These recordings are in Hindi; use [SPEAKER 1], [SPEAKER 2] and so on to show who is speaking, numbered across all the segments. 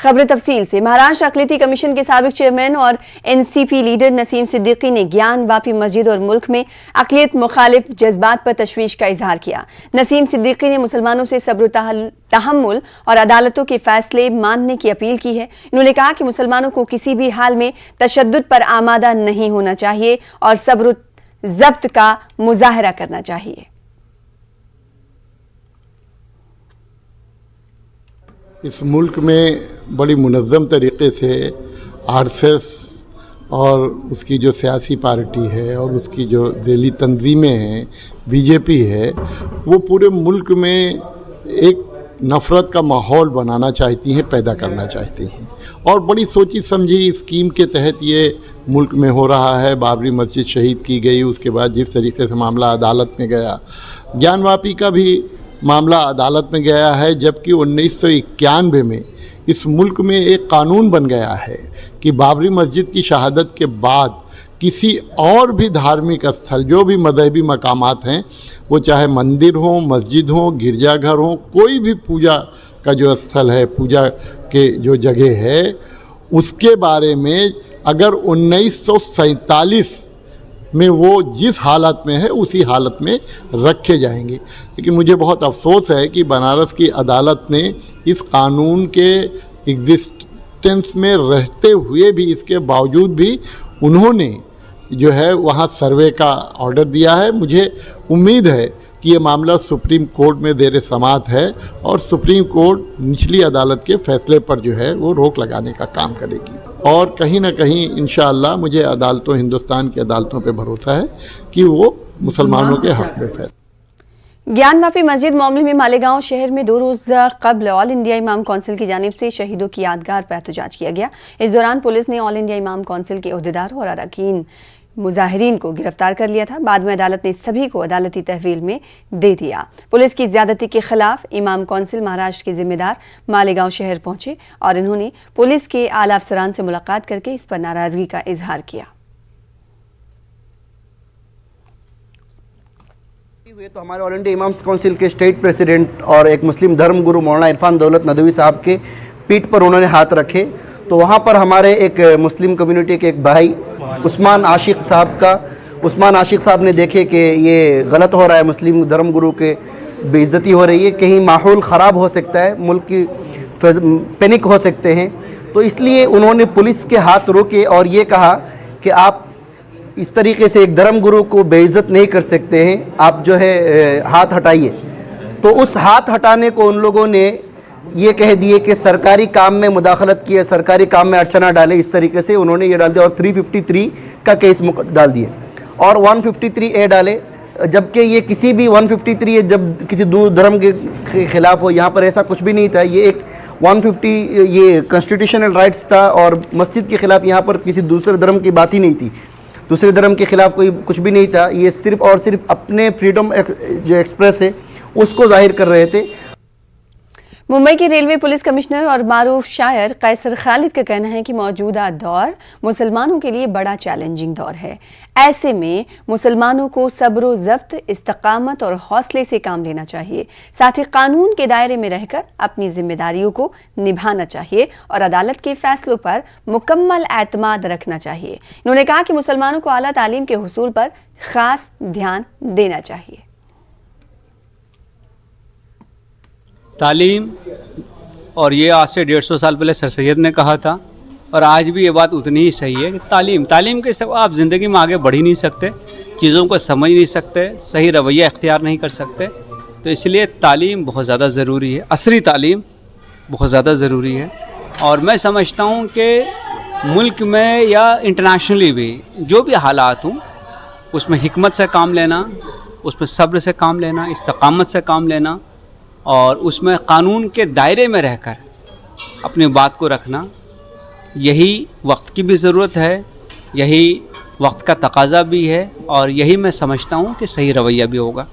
[SPEAKER 1] खबर तफसील से। महाराष्ट्र अक़लियती कमीशन के साबिक चेयरमैन और एनसीपी लीडर नसीम सिद्दीकी ने ज्ञान वापी मस्जिद और मुल्क में अक़लियत मुखालिफ जज्बात पर तशवीश का इजहार किया। नसीम सिद्दीकी ने मुसलमानों से सब्र तहम्मुल और अदालतों के फैसले मानने की अपील की है। इन्होंने कहा कि मुसलमानों को किसी भी हाल में तशद्दुद पर आमादा नहीं होना चाहिए और सब्र ज़ब्त का मुजाहरा करना चाहिए।
[SPEAKER 2] इस मुल्क में बड़ी मुनज़्ज़म तरीक़े से आरएसएस और उसकी जो सियासी पार्टी है और उसकी जो ज़ैली तंजीमें हैं, बीजेपी है, वो पूरे मुल्क में एक नफ़रत का माहौल बनाना चाहती हैं, पैदा करना चाहती हैं। और बड़ी सोची समझी स्कीम के तहत ये मुल्क में हो रहा है। बाबरी मस्जिद शहीद की गई, उसके बाद जिस तरीके से मामला अदालत में गया, ज्ञान वापी का भी मामला अदालत में गया है, जबकि 1991 में इस मुल्क में एक कानून बन गया है कि बाबरी मस्जिद की शहादत के बाद किसी और भी धार्मिक स्थल, जो भी मजहबी मकामात हैं, वो चाहे मंदिर हो, मस्जिद हो, गिरजाघर हो, कोई भी पूजा का जो स्थल है, पूजा के जो जगह है, उसके बारे में अगर 1947 में वो जिस हालत में है उसी हालत में रखे जाएंगे। लेकिन मुझे बहुत अफसोस है कि बनारस की अदालत ने इस कानून के एग्जिस्टेंस में रहते हुए भी, इसके बावजूद भी उन्होंने जो है वहाँ सर्वे का ऑर्डर दिया है। मुझे उम्मीद है कि ये मामला सुप्रीम कोर्ट में ज़ेर समाअत है और सुप्रीम कोर्ट निचली अदालत के फैसले पर जो है वो रोक लगाने का काम करेगी। और कहीं ना कहीं इंशाअल्लाह मुझे अदालतों, हिंदुस्तान की अदालतों पे भरोसा है कि वो मुसलमानों के हक़ में फैसला।
[SPEAKER 1] ज्ञान वापी मस्जिद मामले में मालेगांव शहर में 2 रोज़ कबल ऑल इंडिया इमाम कौंसिल की जानिब से शहीदों की यादगार पर एहतजाज किया गया। इस दौरान पुलिस ने ऑल इंडिया इमाम कौंसिल के ओहदेदार और अरकान मुजाहिरीन को गिरफ्तार कर लिया था। बाद में अदालत ने सभी को अदालती तहवील में दे दिया। पुलिस की ज्यादती के खिलाफ इमाम कौंसिल महाराष्ट्र के जिम्मेदार मालेगांव शहर पहुंचे और इन्होंने पुलिस के आला अफसरान से मुलाकात करके इस पर नाराजगी का इजहार किया।
[SPEAKER 3] तो हमारे ऑल इंडिया इमाम्स काउंसिल के स्टेट प्रेसिडेंट और एक मुस्लिम धर्म गुरु मौलाना इरफान दौलत नदवी साहब के पीठ पर उन्होंने हाथ रखे, तो वहाँ पर हमारे एक मुस्लिम कम्युनिटी के एक भाई उस्मान आशिक साहब ने देखे कि ये गलत हो रहा है, मुस्लिम धर्म गुरु के बेइज्जती हो रही है, कहीं माहौल ख़राब हो सकता है, मुल्क की पैनिक हो सकते हैं, तो इसलिए उन्होंने पुलिस के हाथ रोके और ये कहा कि आप इस तरीके से एक धर्म गुरु को बेइज्जत नहीं कर सकते हैं, आप जो है हाथ हटाइए। तो उस हाथ हटाने को उन लोगों ने ये कह दिए कि सरकारी काम में मुदाखलत की है, सरकारी काम में अर्चना डाले, इस तरीके से उन्होंने ये डाल दिया और 353 का केस डाल दिए और 153A डाले, जबकि ये किसी भी 153 जब किसी दूर धर्म के खिलाफ हो, यहाँ पर ऐसा कुछ भी नहीं था। ये एक 150 ये कॉन्स्टिट्यूशनल राइट्स था और मस्जिद के खिलाफ यहाँ पर किसी दूसरे धर्म की बात ही नहीं थी, दूसरे धर्म के खिलाफ कोई कुछ भी नहीं था। ये सिर्फ और सिर्फ अपने फ्रीडम जो एक्सप्रेस है उसको जाहिर कर रहे थे।
[SPEAKER 1] मुंबई के रेलवे पुलिस कमिश्नर और मारूफ शायर कैसर खालिद का कहना है कि मौजूदा दौर मुसलमानों के लिए बड़ा चैलेंजिंग दौर है। ऐसे में मुसलमानों को सब्र ज़ब्त, इस्तकामत और हौसले से काम लेना चाहिए। साथ ही कानून के दायरे में रहकर अपनी जिम्मेदारियों को निभाना चाहिए और अदालत के फैसलों पर मुकम्मल एतमाद रखना चाहिए। उन्होंने कहा कि मुसलमानों को आला तालीम के हुसूल पर खास ध्यान देना चाहिए।
[SPEAKER 4] तालीम, और ये आज से 150 साल पहले सर सैयद ने कहा था और आज भी ये बात उतनी ही सही है कि तालीम के सब आप ज़िंदगी में आगे बढ़ ही नहीं सकते, चीज़ों को समझ नहीं सकते, सही रवैया इख्तियार नहीं कर सकते। तो इसलिए तालीम बहुत ज़्यादा ज़रूरी है, असरी तालीम बहुत ज़्यादा ज़रूरी है। और मैं समझता हूँ कि मुल्क में या इंटरनेशनली भी जो भी हालात हों, उसमें हिकमत से काम लेना, उसमें सब्र से काम लेना, इस्तकामत से काम लेना और उसमें कानून के दायरे में रहकर अपनी बात को रखना, यही वक्त की भी ज़रूरत है, यही वक्त का तकाजा भी है और यही मैं समझता हूँ कि सही रवैया भी होगा।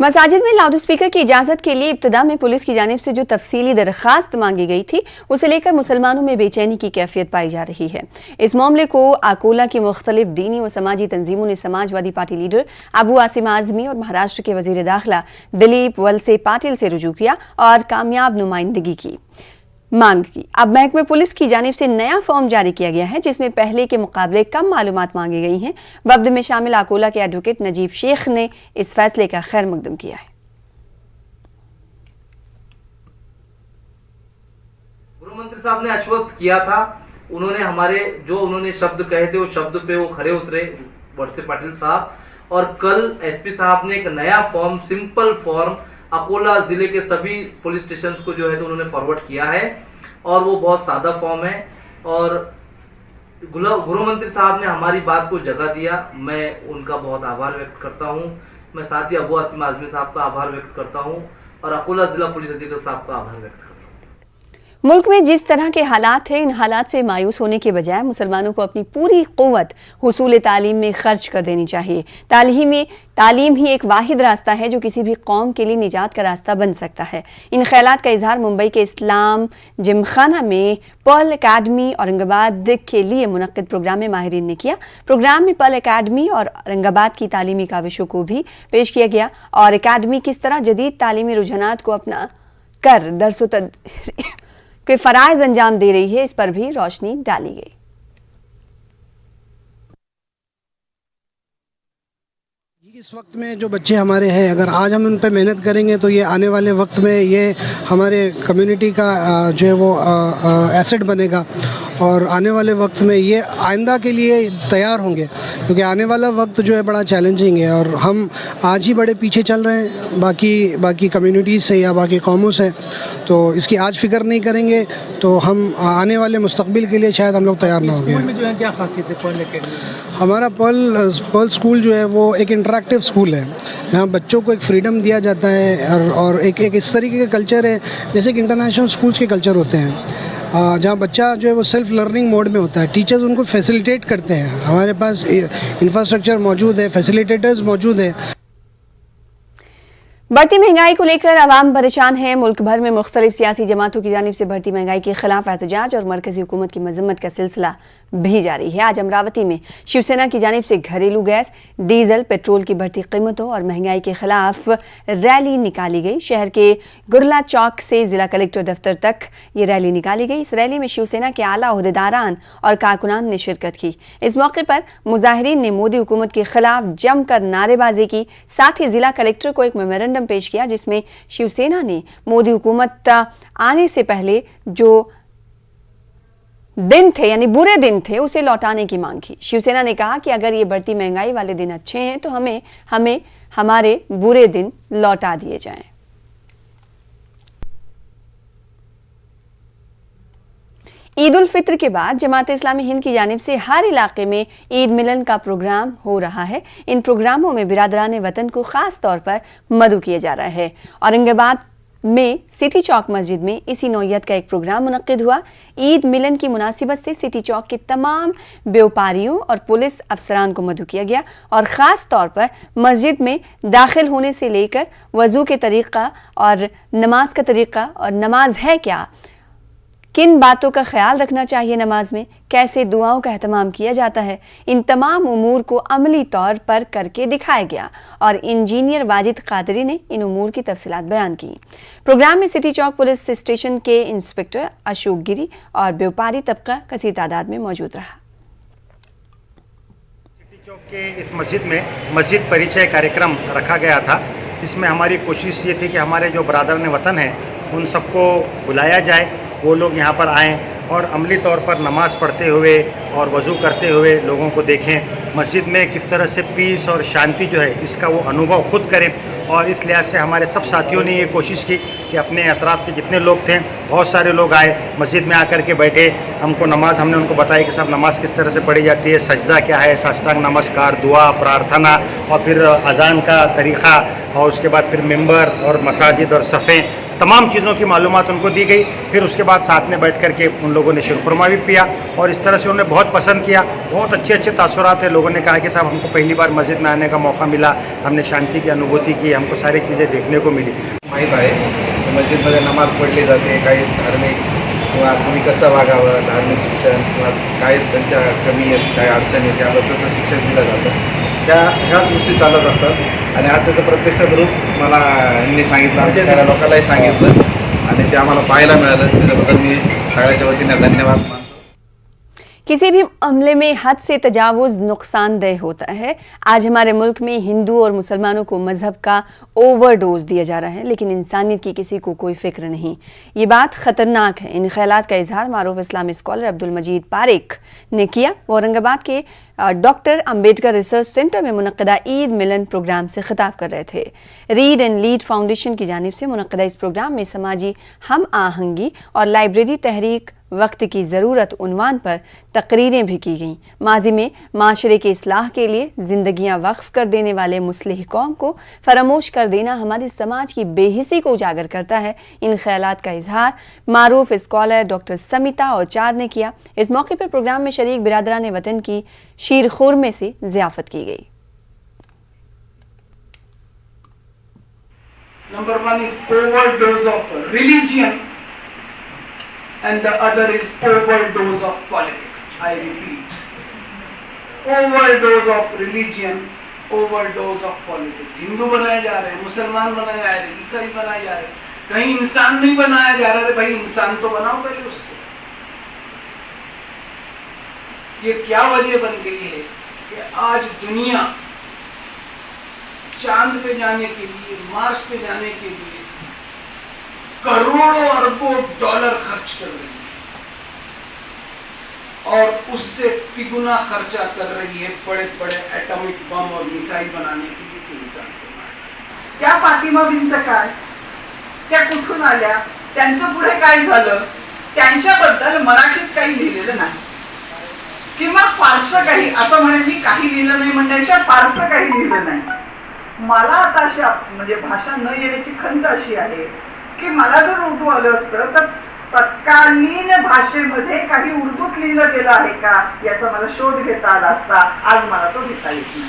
[SPEAKER 1] मसाजिद में लाउड स्पीकर की इजाजत के लिए इब्तिदा में पुलिस की जानिब से जो तफसीली दरखास्त मांगी गई थी, उसे लेकर मुसलमानों में बेचैनी की कैफियत पाई जा रही है। इस मामले को अकोला की मुख्तलिफ दीनी व समाजी तंजीमों ने समाजवादी पार्टी लीडर अबू आसिम आजमी और महाराष्ट्र के वजीर दाखिला दिलीप वलसे पाटिल से रुजू किया और कामयाब नुमाइंदगी की। मांग की। अब महकमे पुलिस की जानिब से नया फॉर्म जारी किया गया है जिसमें पहले के मुकाबले कम मालूमात मांगी गई हैं। वफ्द में शामिल अकोला के एडवोकेट नजीब शेख ने इस फैसले का खैर मकदम किया है।
[SPEAKER 5] गृह मंत्री साहब ने आश्वस्त किया था, उन्होंने शब्द कहे थे वो शब्द पे वो खरे उतरे वत्स पाटिल साहब। और कल एसपी साहब ने एक नया फॉर्म, सिंपल फॉर्म अकोला जिले के सभी पुलिस स्टेशन को जो है तो उन्होंने फॉरवर्ड किया है और वो बहुत सादा फॉर्म है। और गृह मंत्री साहब ने हमारी बात को जगह दिया, मैं उनका बहुत आभार व्यक्त करता हूं। मैं साथ ही अबू आसिम आजमी साहब का आभार व्यक्त करता हूं और अकोला जिला पुलिस अधीक्षक साहब का आभार व्यक्त करता हूं।
[SPEAKER 1] मुल्क में जिस तरह के हालात हैं, इन हालात से मायूस होने के बजाय मुसलमानों को अपनी पूरी क़ुव्वत हुसूल तालीम में खर्च कर देनी चाहिए। तालीम ही एक वाहिद रास्ता है जो किसी भी कौम के लिए निजात का रास्ता बन सकता है। इन ख्यालात का इजहार मुंबई के इस्लाम जिमखाना में पर्ल अकादमी औरंगाबाद के लिए मुनक्किद प्रोग्राम में माहिरीन ने किया। प्रोग्राम में पर्ल अकादमी और औरंगाबाद की तालीमी काविशों को भी पेश किया गया और अकादमी किस तरह जदीद तालीमी रुझानात को अपना कर दरसो के फराइज अंजाम दे रही है, इस पर भी रोशनी डाली गई।
[SPEAKER 6] इस वक्त में जो बच्चे हमारे हैं, अगर आज हम उन पर मेहनत करेंगे तो ये आने वाले वक्त में ये हमारे कम्युनिटी का जो है वो एसेट बनेगा और आने वाले वक्त में ये आइंदा के लिए तैयार होंगे, क्योंकि आने वाला वक्त जो है बड़ा चैलेंजिंग है और हम आज ही बड़े पीछे चल रहे हैं बाकी कम्युनिटीज़ से या बाकी कौमों से। तो इसकी आज फिक्र नहीं करेंगे तो हम आने वाले मुस्तकबिल के लिए शायद हम लोग तैयार ना होंगे।
[SPEAKER 7] में जो है क्या खासियत है पर्ल अकेडमी?
[SPEAKER 6] हमारा पर्ल स्कूल जो है वो एक इंटरेक्टिव स्कूल है। यहाँ बच्चों को एक फ्रीडम दिया जाता है और एक इस तरीके का कल्चर है जैसे कि इंटरनेशनल स्कूल्स के कल्चर होते हैं, जहाँ बच्चा जो है वो सेल्फ लर्निंग मोड में होता है। टीचर्स उनको फैसिलिटेट करते हैं, हमारे पास इंफ्रास्ट्रक्चर मौजूद है, फैसिलिटेटर्स मौजूद है।
[SPEAKER 1] बढ़ती महंगाई को लेकर आवाम परेशान है। मुल्क भर में मुख्तलिफ सियासी जमातों की जानिब से बढ़ती महंगाई के खिलाफ एहतजाज और मरकजी हुकूमत की मजम्मत का सिलसिला भी जारी है। आज अमरावती में शिवसेना की जानिब से घरेलू गैस, डीजल, पेट्रोल की बढ़ती कीमतों और महंगाई के खिलाफ रैली निकाली गई। शहर के गुरला चौक से जिला कलेक्टर दफ्तर तक ये रैली निकाली गई। इस रैली में शिवसेना के आला ओहदेदारान और कारकुनान ने शिरकत की। इस मौके पर मुजाहिरीन ने मोदी हुकूमत के खिलाफ जमकर नारेबाजी की। साथ ही जिला कलेक्टर को एक मेमोरेंडम पेश किया जिसमें शिवसेना ने मोदी हुकूमत आने से पहले जो दिन थे यानी बुरे दिन थे उसे लौटाने की मांग की। शिवसेना ने कहा कि अगर ये बढ़ती महंगाई वाले दिन अच्छे हैं तो हमें हमारे बुरे दिन लौटा दिए जाएं। ईद उल फित्र के बाद जमात इस्लामी हिंद की जानिब से हर इलाके में ईद मिलन का प्रोग्राम हो रहा है। इन प्रोग्रामों में बिरादरान वतन को खास तौर पर मदऊ किया जा रहा है। औरंगाबाद में सिटी चौक मस्जिद में इसी नौयत का एक प्रोग्राम मुनक्किद हुआ। ईद मिलन की मुनासिबत से सिटी चौक के तमाम व्यापारियों और पुलिस अफसरान को मदऊ किया गया और ख़ास तौर पर मस्जिद में दाखिल होने से लेकर वज़ू के तरीक़ा और नमाज का तरीक़ा और नमाज है क्या, किन बातों का ख्याल रखना चाहिए नमाज में, कैसे दुआओं का एहतमाम किया जाता है, इन तमाम उमूर को अमली तौर पर करके दिखाया गया और इंजीनियर वाजिद कादरी ने इन उमूर की तफसीलात बयान की। प्रोग्राम में सिटी चौक पुलिस स्टेशन के इंस्पेक्टर अशोक गिरी और व्यापारी तबका कसीर तादाद में मौजूद रहा।
[SPEAKER 8] सिटी चौक के इस मस्जिद में मस्जिद परिचय कार्यक्रम रखा गया था। इसमें हमारी कोशिश ये थी कि हमारे जो बरादरान वतन हैं उन सबको बुलाया जाए, वो लोग यहाँ पर आएँ और अमली तौर पर नमाज़ पढ़ते हुए और वज़ू करते हुए लोगों को देखें। मस्जिद में किस तरह से पीस और शांति जो है इसका वो अनुभव खुद करें। और इस लिहाज से हमारे सब साथियों ने ये कोशिश की कि अपने अतराफ़ के जितने लोग थे, बहुत सारे लोग आए, मस्जिद में आकर के बैठे, हमको नमाज हमने उनको बताया कि सब नमाज किस तरह से पढ़ी जाती है, सजदा क्या है, साष्टांग नमस्कार, दुआ, प्रार्थना और फिर अजान का तरीक़ा और उसके बाद फिर मिंबर और मसाजिद और सफ़े, तमाम चीज़ों की मालूमात उनको दी गई। फिर उसके बाद साथ में बैठ कर के उन लोगों ने शीरखुरमा भी पिया और इस तरह से उन्होंने बहुत पसंद किया। बहुत अच्छे तासुरात है। लोगों ने कहा कि साहब हमको पहली बार मस्जिद में आने का मौका मिला, हमने शांती की अनुभूति की, हमको सारी चीज़ें देखने को मिली।
[SPEAKER 9] माहीत आहे मस्जिदमध्ये नमाज पढ़ली जाते, काही धार्मिक किंवा तुम्ही कसं वागावं, धार्मिक शिक्षण किंवा काय त्यांच्या कमी आहेत, काय अडचणी आहेत त्याबद्दलचं शिक्षण दिलं जातं। ह्याच गोष्टी चालत असतात आणि आज त्याचं प्रत्यक्ष रूप मला यांनी सांगितलं, आमच्या साऱ्या लोकांनाही सांगितलं आणि ते आम्हाला पाहायला मिळालं. त्याच्याबद्दल मी सगळ्याच्या वतीने धन्यवाद मानतो.
[SPEAKER 1] किसी भी मामले में हद से तजावुज नुकसानदेह होता है। आज हमारे मुल्क में हिंदू और मुसलमानों को मजहब का ओवरडोज दिया जा रहा है, लेकिन इंसानियत की किसी को कोई फिक्र नहीं। ये बात खतरनाक है। इन ख्यालात का इजहार मारूफ इस्लामी स्कॉलर अब्दुल मजीद पारिक ने किया। वो औरंगाबाद के डॉक्टर अंबेडकर रिसर्च सेंटर में मुनक्किदा ईद मिलन प्रोग्राम से खिताब कर रहे थे। रीड एंड लीड फाउंडेशन की जानिब से मुनक्किदा इस प्रोग्राम में समाजी हम आहंगी और लाइब्रेरी तहरीक वक्त की ज़रूरत उन्वान पर तकरीरें भी की गईं। माजी में माशरे के इस्लाह के लिए ज़िंदगियां वक्फ कर देने वाले मुस्लिह कौम को फरामोश कर देना हमारे समाज की बेहिसी को उजागर करता है। इन ख्यालात का इजहार मारूफ स्कॉलर डॉक्टर समिता और चार ने किया। इस मौके पर प्रोग्राम में शरीक बिरादरान वतन की शीर खुरमे से ज़ियाफ़त की गई।
[SPEAKER 10] Number one is overdose of religion and the other is overdose of politics. I repeat, overdose of religion, overdose of politics. Hindu बनाए जा रहे हैं, मुसलमान बनाए जा रहे हैं, ईसाई बनाए जा रहे हैं, कहीं इंसान नहीं बनाया जा रहा है। भाई इंसान तो बनाओ पहले उसको। ये क्या वजह बन गई है कि आज दुनिया चांद पे जाने के लिए, मार्स पे जाने के लिए करोड़ों अरबों डॉलर खर्च कर रही है और उससे तिगुना खर्चा कर रही है बड़े बड़े एटॉमिक बम और मिसाइल बनाने के लिए कि इंसान को मारना।
[SPEAKER 11] त्या फातिमा बिनचं काय, त्या कुठून आल्या, त्यांचं पुढे काय झालं, त्यांच्याबद्दल मराठीत काही लिहिलेलं नाही किंवा फारसं काही, असं म्हणे मी काही लिहिलं नाही म्हणण्याच्या फारसं काही लिहिलं नाही। मला आता अशी म्हणजे भाषा न येण्याची खंत अशी आहे की मला जर उर्दू आलं असतं तर तत्कालीन भाषेमध्ये काही उर्दूत लिहिलं गेलं आहे का याचा मला शोध घेता आला असता। आज मला तो घेता येत नाही।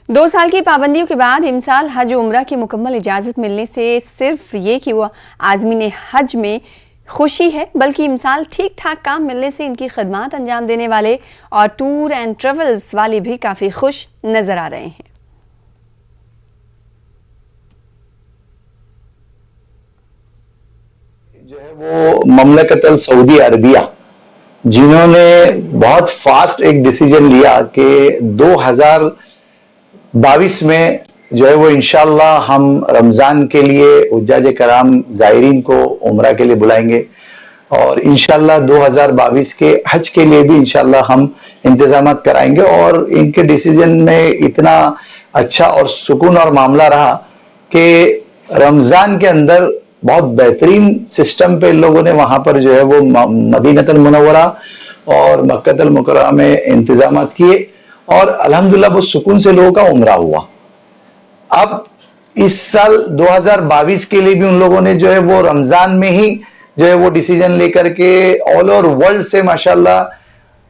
[SPEAKER 1] 2 साल की पाबंदियों के बाद इमसाल हज उम्रा की मुकम्मल इजाज़त मिलने से सिर्फ ये कि वह आज़मीन हज में खुशी है, बल्कि इमसाल ठीक ठाक काम मिलने से इनकी खदमात अंजाम देने वाले और टूर एंड ट्रेवल्स वाले भी काफ़ी खुश नज़र आ रहे हैं।
[SPEAKER 12] जो है वो ममलकतल सऊदी अरबिया, जिन्होंने बहुत फास्ट एक डिसीजन लिया कि 2022 में जो है वो इंशाल्लाह हम रमजान के लिए हुज्जाज कराम ज़ायरीन को उम्रा के लिए बुलाएंगे और इंशाल्लाह 2022 के हज के लिए भी इंशाल्लाह हम इंतजामात कराएंगे। और इनके डिसीजन में इतना अच्छा और सुकून और मामला रहा कि रमजान के अंदर बहुत बेहतरीन सिस्टम पे इन लोगों ने वहां पर जो है वो मदीनतुल मुनव्वरा और मक्कतुल मुकर्रमा में इंतजामात किए और अल्हम्दुलिल्लाह बहुत सुकून से लोगों का उम्रा हुआ। अब इस साल 2022 के लिए भी उन लोगों ने जो है वो रमजान में ही जो है वो डिसीजन लेकर के ऑल ओवर वर्ल्ड से माशाल्लाह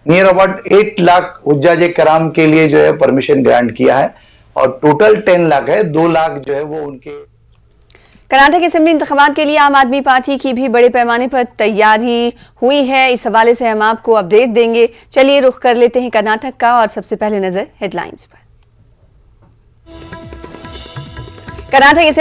[SPEAKER 12] नियर अबाउट 8 लाख हुज्जाज कराम के लिए जो है परमिशन ग्रांट किया है और टोटल 10 लाख है, 2 लाख जो है वो उनके।
[SPEAKER 1] कर्नाटक असेंबली इंतखाबात के लिए आम आदमी पार्टी की भी बड़े पैमाने पर तैयारी हुई है। इस हवाले से हम आपको अपडेट देंगे। चलिए रुख कर लेते हैं कर्नाटक का और सबसे पहले नजर हेडलाइंस पर। कर्नाटक